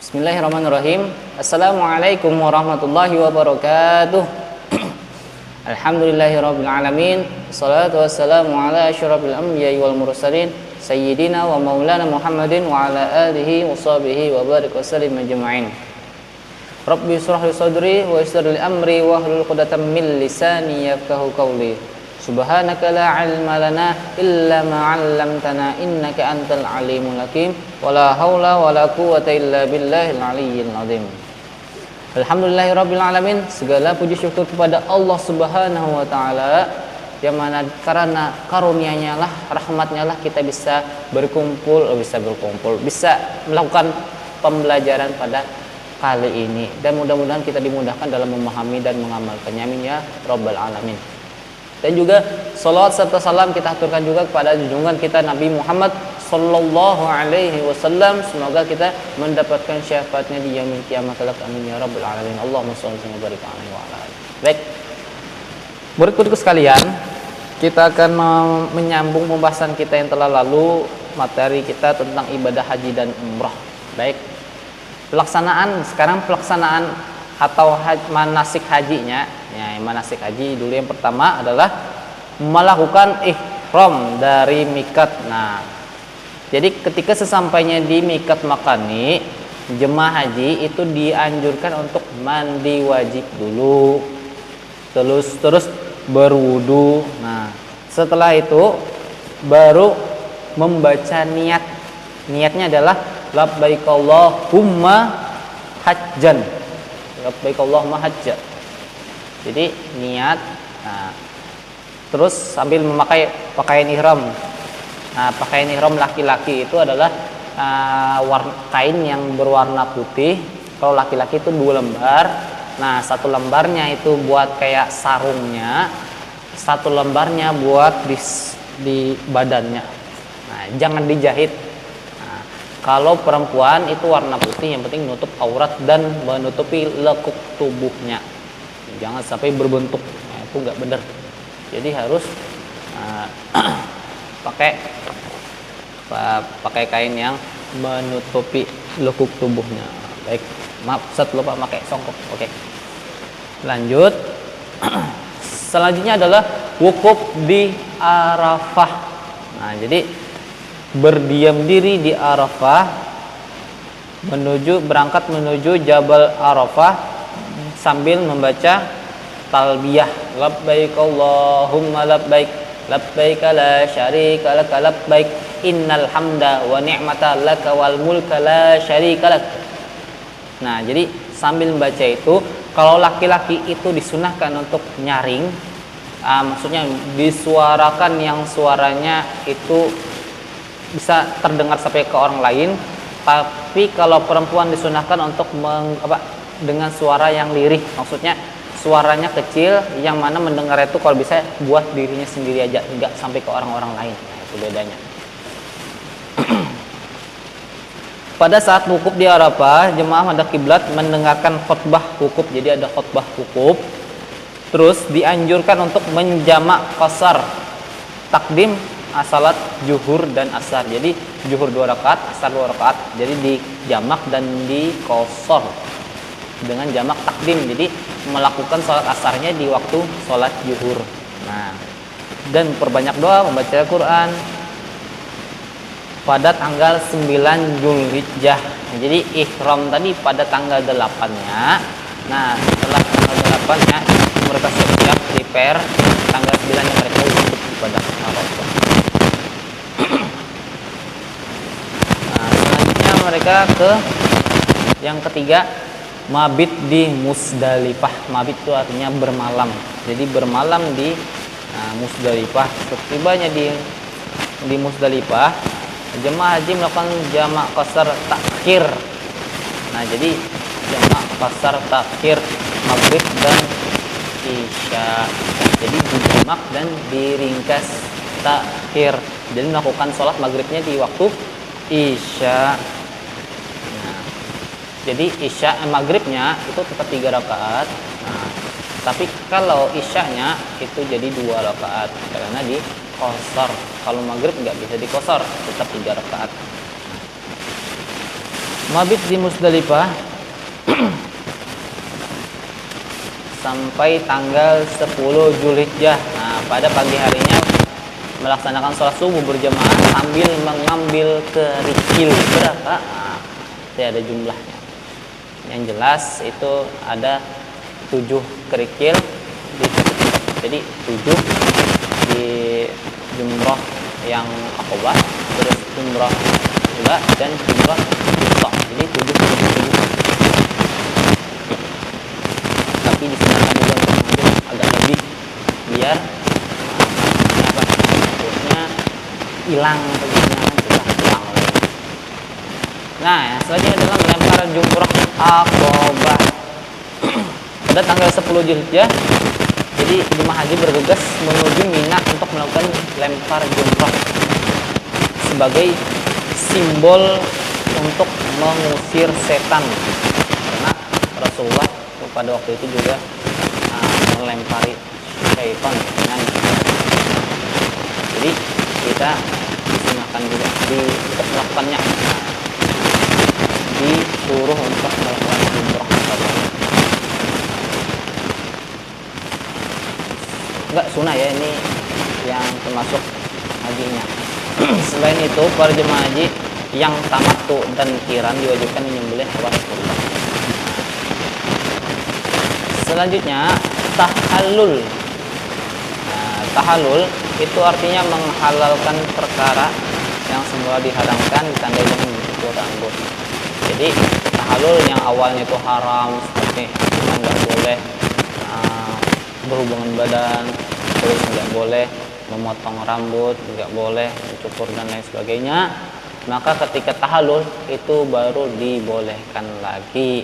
Bismillahirrahmanirrahim. Assalamualaikum warahmatullahi wabarakatuh. Alhamdulillahirabbil alamin. Wassalatu wassalamu ala asyrafil anbiya'i wal mursalin sayyidina wa maulana Muhammadin wa ala alihi washabihi wa barik wasallim ajma'in. Rabbi shrah li sadri wa yassir li amri wa hlul 'uqdatam min lisani yafqahu qawli. Subhanaka la 'ilma lana illa ma 'allamtana innaka antal alimul hakim. Wala haula wala quwwata illa billahil aliyyil azim. Alhamdulillahirabbil alamin. Segala puji syukur kepada Allah Subhanahu wa taala yang mana karena karunia-Nya lah, rahmat-Nya lah kita bisa bisa melakukan pembelajaran pada kali ini, dan mudah-mudahan kita dimudahkan dalam memahami dan mengamalkannya, amin ya rabbal alamin. Dan juga salawat serta salam kita aturkan juga kepada junjungan kita Nabi Muhammad sallallahu alaihi wasallam. Semoga kita mendapatkan syafaatnya di yaumil kiamat kelak, amin ya rabbal alamin. Allahumma shalli wa barik alaihi wa ala alihi. Baik. Murid-muridku sekalian, kita akan menyambung pembahasan kita yang telah lalu, materi kita tentang ibadah haji dan umrah. Baik. Sekarang pelaksanaan atau manasik hajinya. Ya, manasik haji dulu yang pertama adalah melakukan ihram dari mikat. Nah, jadi ketika sesampainya di mikat makani, jemaah haji itu dianjurkan untuk mandi wajib dulu, terus berwudu. Nah, setelah itu baru membaca niat. Niatnya adalah labbaik Allahumma hajjan. Labbaik Allahumma hajjan. Jadi niat, nah, terus sambil memakai pakaian ihram. Nah, pakaian ihram laki-laki itu adalah kain yang berwarna putih. Kalau laki-laki itu 2 lembar. Nah, 1 lembarnya itu buat kayak sarungnya, 1 lembarnya buat di badannya. Nah, jangan dijahit. Nah, kalau perempuan itu warna putih, yang penting menutup aurat dan menutupi lekuk tubuhnya. Jangan sampai berbentuk, nah, itu nggak benar. Jadi harus pakai kain yang menutupi lekuk tubuhnya. Baik, maaf, Ustaz lupa pakai songkok. Oke. Lanjut. Selanjutnya adalah wukuf di Arafah. Nah, jadi berdiam diri di Arafah, berangkat menuju Jabal Arafah sambil membaca talbiyah, labbaik Allahumma labbaik, labbaik la syarika lak, labbaik innal hamda wa ni'mata laka wal mulka la syarika lak. Nah, jadi sambil membaca itu, kalau laki-laki itu disunahkan untuk nyaring, maksudnya disuarakan yang suaranya itu bisa terdengar sampai ke orang lain. Tapi kalau perempuan disunahkan untuk dengan suara yang lirih, maksudnya suaranya kecil, yang mana mendengar itu kalau bisa buat dirinya sendiri aja, enggak sampai ke orang-orang lain. Nah, itu bedanya. Pada saat wukuf di Arafah, jemaah menghadap kiblat mendengarkan khutbah wukuf. Jadi ada khutbah wukuf. Terus dianjurkan untuk menjamak qasar, takdim salat zuhur dan asar. Jadi zuhur 2 rakaat, asar 2 rakaat. Jadi dijamak dan diqasar dengan jamak takdim. Jadi melakukan sholat asarnya di waktu sholat zuhur. Nah, dan perbanyak doa, membaca Quran pada tanggal 9 Zulhijjah. Jadi ihram tadi pada tanggal 8-nya. Nah, setelah tanggal 8-nya mereka siap prepare, tanggal 9-nya mereka wujud pada Arafah. Nah, selanjutnya mereka yang ketiga, mabit di Musdalifah. Mabit itu artinya bermalam. Jadi bermalam di Musdalifah. Setibanya di Musdalifah, jemaah haji melakukan jamak qasar takhir. Nah, jadi jamak qasar takhir maghrib dan isya. Jadi dijamak dan diringkas takhir. Jadi melakukan sholat maghribnya di waktu isya. Jadi isya maghribnya itu tetap 3 rakaat. Nah, tapi kalau isyanya itu jadi 2 rakaat karena di qasar. Kalau maghrib nggak bisa di qasar, tetap 3 rakaat. mabit di Musdalifah sampai tanggal 10 Zulhijjah. Nah, pada pagi harinya melaksanakan sholat subuh berjamaah sambil mengambil kerikil. Berapa? Nah, itu ada jumlahnya. Yang jelas itu ada 7 kerikil di satu tempat. Jadi 7 di jumrah yang Aqabah, terus jumrah ula dan jumrah wusta. Jadi 7. Tapi disunahkan juga untuk mengambil agak lebih biar hilang hilang. Nah, yang selanjutnya adalah melempar jumrah Aqabah pada tanggal 10 Zulhijjah. Jadi jemaah haji bergegas menuju Mina untuk melakukan lempar jumrah sebagai simbol untuk mengusir setan, karena Rasulullah pada waktu itu juga melempari syaitan dengan. Jadi kita disunahkan juga untuk melakukannya, disuruh untuk melakukan jumrah. Enggak sunnah ya, ini yang termasuk hajinya. Selain itu, para jemaah haji yang tamattu dan qiran diwajibkan menyembelih hewan kurban. Selanjutnya tahallul. Nah, tahallul itu artinya menghalalkan perkara yang semula diharamkan ditandai dengan mencukur rambut. Jadi tahallul yang awalnya itu haram, seperti nggak boleh berhubungan badan, terus nggak boleh memotong rambut, nggak boleh mencukur dan lain sebagainya, maka ketika tahallul itu baru dibolehkan lagi.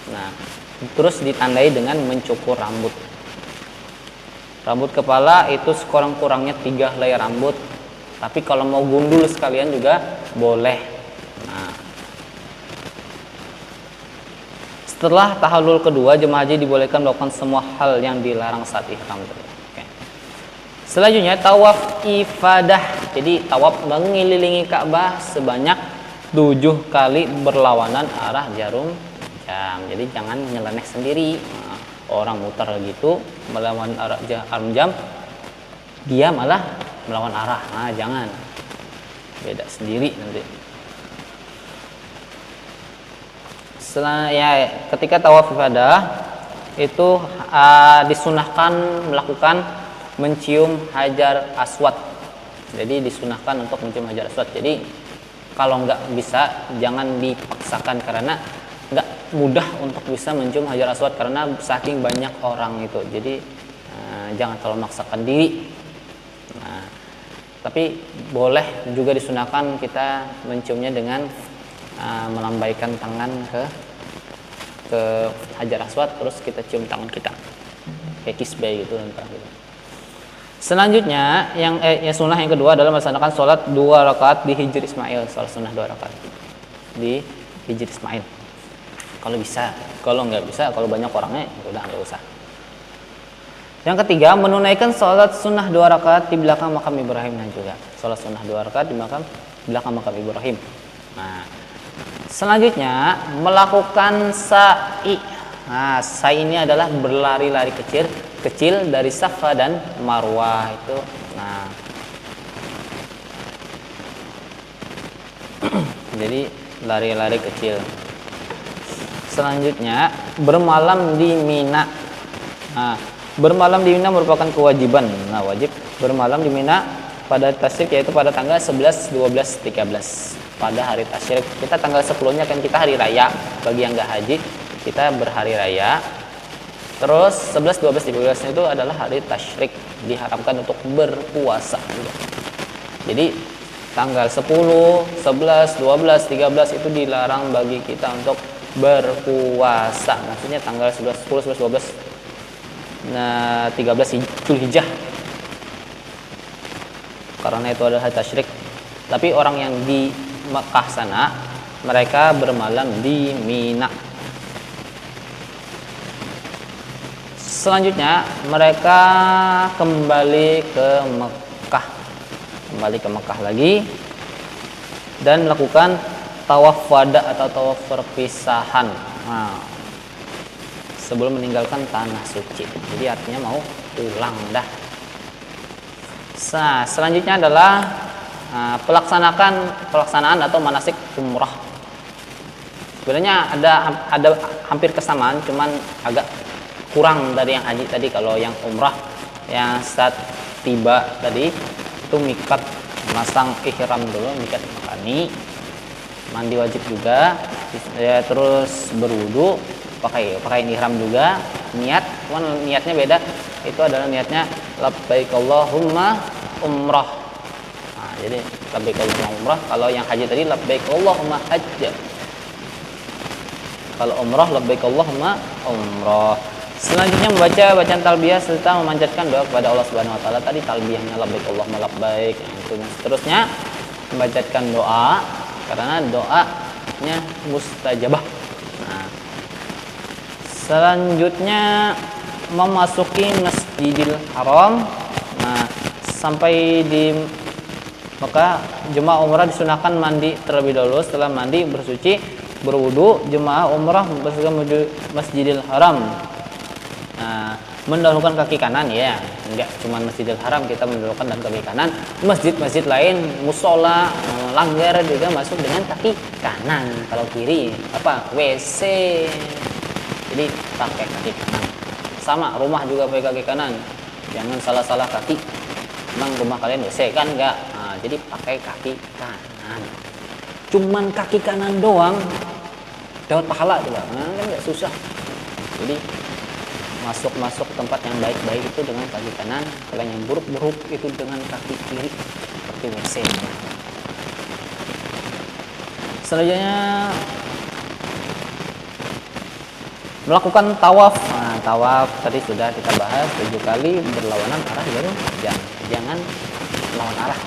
Nah, terus ditandai dengan mencukur rambut. Rambut kepala itu sekurang-kurangnya 3 helai rambut, tapi kalau mau gundul sekalian juga boleh. Nah, setelah tahallul kedua, jemaah haji dibolehkan melakukan semua hal yang dilarang saat ihram. Oke. Selanjutnya tawaf ifadah. Jadi tawaf mengelilingi Ka'bah sebanyak 7 kali berlawanan arah jarum jam. Jadi jangan nyeleneh sendiri. Nah, orang muter gitu melawan arah jarum jam, dia malah melawan arah. Nah, jangan, beda sendiri nanti. Ya, ketika tawaf ifadah itu disunahkan melakukan mencium hajar aswad. Jadi disunahkan untuk mencium hajar aswad. Jadi kalau nggak bisa jangan dipaksakan, karena nggak mudah untuk bisa mencium hajar aswad karena saking banyak orang itu. Jadi jangan terlalu memaksakan diri. Nah, tapi boleh juga disunahkan kita menciumnya dengan melambaikan tangan ke hajar aswad, terus kita cium tangan kita kayak kisbeh gitu. Selanjutnya yang sunnah yang kedua adalah melaksanakan sholat 2 rakaat di Hijr Ismail. Sholat sunnah 2 rakaat di Hijr Ismail kalau bisa. Kalau nggak bisa, kalau banyak orangnya udah nggak usah. Yang ketiga, menunaikan sholat sunnah 2 rakaat di belakang makam Ibrahim. Dan juga sholat sunnah 2 rakaat di belakang makam Ibrahim. Nah, selanjutnya melakukan sa'i. Nah, sa'i ini adalah berlari-lari kecil dari Safa dan Marwah itu. Nah, jadi lari-lari kecil. Selanjutnya bermalam di Mina. Nah, bermalam di Mina merupakan kewajiban. Nah, wajib bermalam di Mina pada tasyrik, yaitu pada tanggal 11, 12, 13. Pada hari tasyrik, kita tanggal 10-nya kan kita hari raya. Bagi yang nggak haji, kita berhari raya. Terus 11, 12, 13 itu adalah hari tasyrik, diharapkan untuk berpuasa. Jadi tanggal 10, 11, 12, 13 itu dilarang bagi kita untuk berpuasa. Maksudnya tanggal 11, 10, 11, 12, 13 Zulhijjah, karena itu adalah hari tasyrik. Tapi orang yang di Mekah sana, mereka bermalam di Mina. Selanjutnya mereka kembali ke Mekah lagi dan melakukan tawaf wada atau tawaf perpisahan. Nah, sebelum meninggalkan tanah suci. Jadi artinya mau pulang dah. Nah, selanjutnya adalah pelaksanaan atau manasik umrah. Sebenarnya ada hampir kesamaan, cuman agak kurang dari yang haji tadi. Kalau yang umrah yang saat tiba tadi itu mikat, masang ihram dulu, mikat makani, mandi wajib juga, ya, terus berwudu, pakai ihram juga, cuman niatnya beda. Itu adalah niatnya labbaik Allahumma umrah. Nah, jadi labbaik Allahumma umrah. Kalau yang haji tadi labbaik Allahumma hajj. Kalau umrah labbaik Allahumma umrah. Selanjutnya membaca bacaan talbiyah serta memanjatkan doa kepada Allah Subhanahu wa taala. Tadi talbiyahnya labbaik Allahumma labbaik. Seterusnya membacakan doa karena doanya mustajabah. Nah, selanjutnya memasuki Masjidil Haram. Nah, sampai di Mekah, jemaah umrah disunahkan mandi terlebih dahulu. Setelah mandi bersuci, berwudu, jemaah umrah bersuci menuju Masjidil Haram. Nah, mendahulukan kaki kanan, ya, enggak cuma Masjidil Haram kita mendahulukan dan kaki kanan. Masjid-masjid lain, musola, langgar juga masuk dengan kaki kanan. Kalau kiri WC, jadi pakai kaki kanan. Sama rumah juga pakai kaki kanan, jangan salah-salah kaki. Emang rumah kalian WC kan enggak? Nah, jadi pakai kaki kanan. Cuman kaki kanan doang dapat pahala juga, nah, kan enggak susah. Jadi masuk tempat yang baik-baik itu dengan kaki kanan, kalau yang buruk-buruk itu dengan kaki kiri seperti WC. Selanjutnya melakukan tawaf. Nah, tawaf tadi sudah kita bahas 7 kali berlawanan arah, baru jangan lawan arah.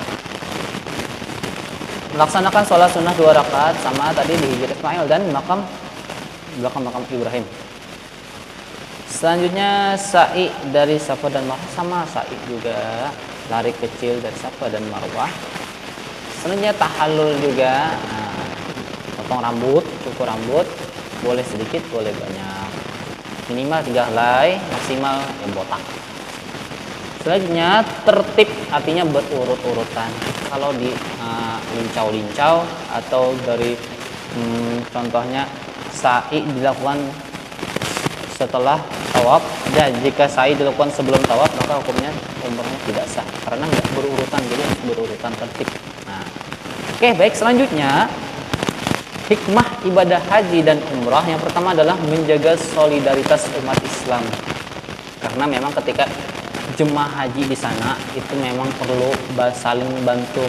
Melaksanakan sholat sunnah 2 rakaat sama tadi di Hijr Ismail dan belakang makam Ibrahim. Selanjutnya sa'i dari Safa dan Marwah, sama sa'i juga, lari kecil dari Safa dan Marwah. Selanjutnya tahallul juga, potong rambut, cukur rambut, boleh sedikit boleh banyak, minimal 3 helai, maksimal yang botak. Selanjutnya tertib, artinya berurut-urutan. Kalau di lincau-lincau atau dari contohnya sa'i dilakukan setelah tawaf, dan jika sa'i dilakukan sebelum tawaf maka hukumnya umrahnya tidak sah karena nggak berurutan, jadi harus berurutan tertib. Nah, oke, baik, selanjutnya hikmah ibadah haji dan umrah yang pertama adalah menjaga solidaritas umat Islam, karena memang ketika jemaah haji di sana itu memang perlu saling membantu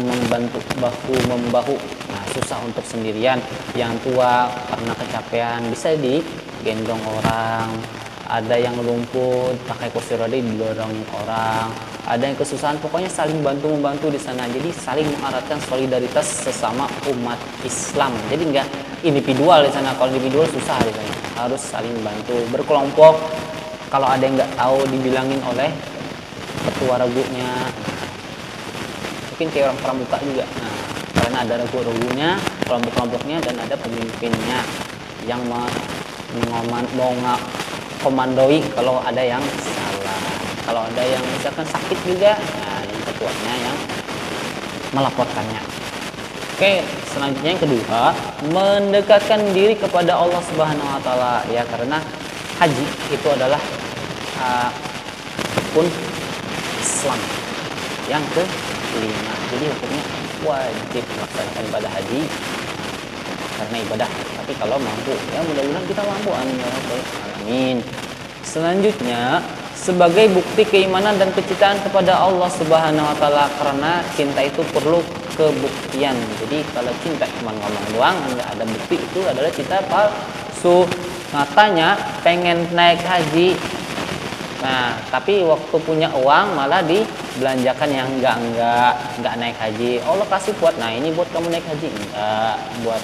bahu membahu. Nah, susah untuk sendirian, yang tua karena kecapean bisa digendong orang, ada yang lumpuh pakai kursi roda didorong orang, ada yang kesusahan, pokoknya saling bantu membantu di sana. Jadi saling mengeratkan solidaritas sesama umat Islam. Jadi enggak individual di sana. Kalau individual susah di sana, harus saling bantu berkelompok. Kalau ada yang nggak tahu dibilangin oleh ketua regunya, mungkin kayak orang pramuka juga. Nah, karena ada regu-regunya, kelompok-kelompoknya, dan ada pemimpinnya yang mau komandoi kalau ada yang salah. Kalau ada yang misalkan sakit juga, nah yang ketuanya yang melaporkannya. Oke, selanjutnya yang kedua, mendekatkan diri kepada Allah Subhanahu wa taala, ya, karena haji itu adalah rukun Islam yang kelima. Jadi hukumnya wajib melaksanakan ibadah haji karena ibadah. Tapi kalau mampu, ya mudah-mudahan kita mampu, amin ya rabbal alamin. Selanjutnya sebagai bukti keimanan dan kecintaan kepada Allah Subhanahu wa taala, karena cinta itu perlu kebuktian. Jadi kalau cinta cuma ngomong doang enggak ada bukti, itu adalah cinta palsu. Katanya pengen naik haji, nah tapi waktu punya uang malah dibelanjakan yang enggak naik haji. Allah kasih buat, nah ini buat kamu naik haji, enggak buat,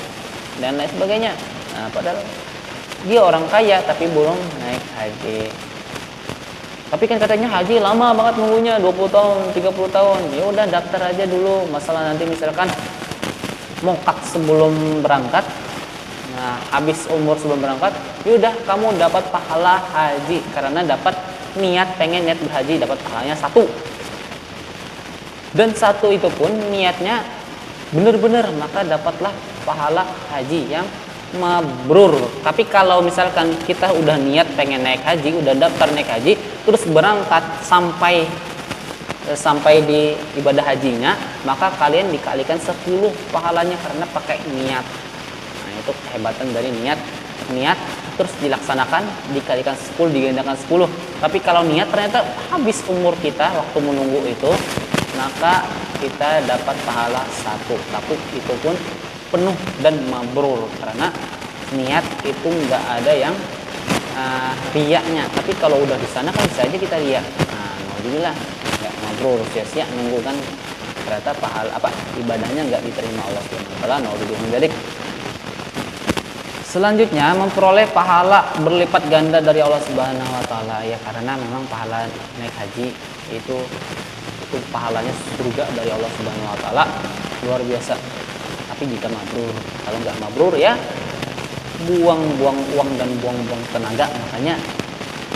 dan lain sebagainya. Nah, padahal dia orang kaya tapi belum naik haji. Tapi kan katanya haji lama banget nunggunya, 20 tahun, 30 tahun. Ya udah daftar aja dulu. Masalah nanti misalkan mokat sebelum berangkat. Nah, habis umur sebelum berangkat, yaudah kamu dapat pahala haji karena dapat pengen niat berhaji, dapat pahalanya 1. Dan 1 itu pun niatnya benar-benar, maka dapatlah pahala haji yang mabrur. Tapi kalau misalkan kita udah niat pengen naik haji, udah daftar naik haji, terus berangkat sampai di ibadah hajinya, maka kalian dikalikan 10 pahalanya karena pakai niat. Nah, itu kehebatan dari niat terus dilaksanakan, dikalikan 10, digandakan 10. Tapi kalau niat ternyata habis umur kita waktu menunggu itu, maka kita dapat pahala 1. Tapi itu pun penuh dan mabrur karena niat itu nggak ada yang riyaknya. Tapi kalau udah di sana kan bisa aja kita riyak. Nah, alhamdulillah nggak mabrur, sia-sia nunggu kan, ternyata pahala ibadahnya nggak diterima Allah Subhanahu wa taala. Naudzubillah. Selanjutnya memperoleh pahala berlipat ganda dari Allah Subhanahu wa taala, ya karena memang pahala naik haji itu pahalanya surga dari Allah Subhanahu wa taala luar biasa. Tapi jika mabrur, kalau nggak mabrur ya buang-buang uang dan buang-buang tenaga. Makanya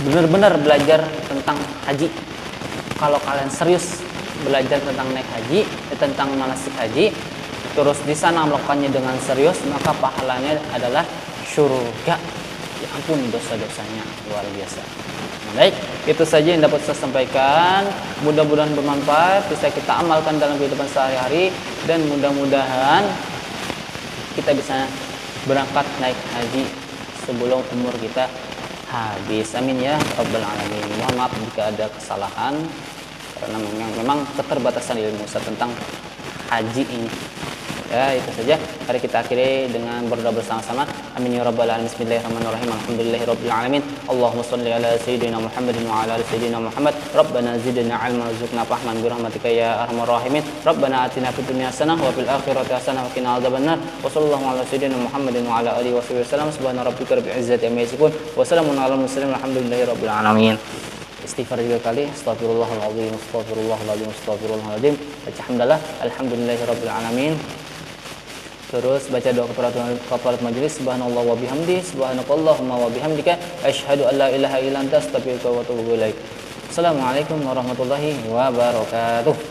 benar-benar belajar tentang haji. Kalau kalian serius belajar tentang naik haji, tentang manasik haji, terus di sana melakukannya dengan serius, maka pahalanya adalah surga. Ya ampun, dosa-dosanya luar biasa. Baik, itu saja yang dapat saya sampaikan. Mudah-mudahan bermanfaat, bisa kita amalkan dalam kehidupan sehari-hari, dan mudah-mudahan kita bisa berangkat naik haji sebelum umur kita habis. Amin ya rabbal alamin. Mohon maaf jika ada kesalahan karena memang keterbatasan ilmu tentang haji ini. Ya, itu saja. Mari kita akhiri dengan berdoa bersama-sama. Amin ya rabbal alamin. Bismillahirrahmanirrahim. Alhamdulillahirabbil alamin. Allahumma shalli ala sayyidina Muhammadin wa ala ali sayyidina Muhammad. Rabbana zidna ilman warzuqna fahman bi rahmatika ya arhamar rahimin. Rabbana atina fid dunya hasanah wa fil akhirati hasanah wa qina adzabannar. Wa sallallahu ala sayyidina Muhammadin wa ala alihi wasallam. Subhana rabbika rabbil izzati amma yasifun wa salamun alal mursalin. Alhamdulillahirabbil alamin. Istighfar 3 kali. Astagfirullahaladzim, astagfirullahaladzim, astagfirullahaladzim. Baca hamdalah, alhamdulillahirabbil alamin. Terus baca doa kafarat majelis. Subhanallah wa bihamdi, subhanakallahumma wa bihamdika, asyhadu an la ilaha illa anta, astaghfiruka wa atubu ilaik. Assalamualaikum warahmatullahi wabarakatuh.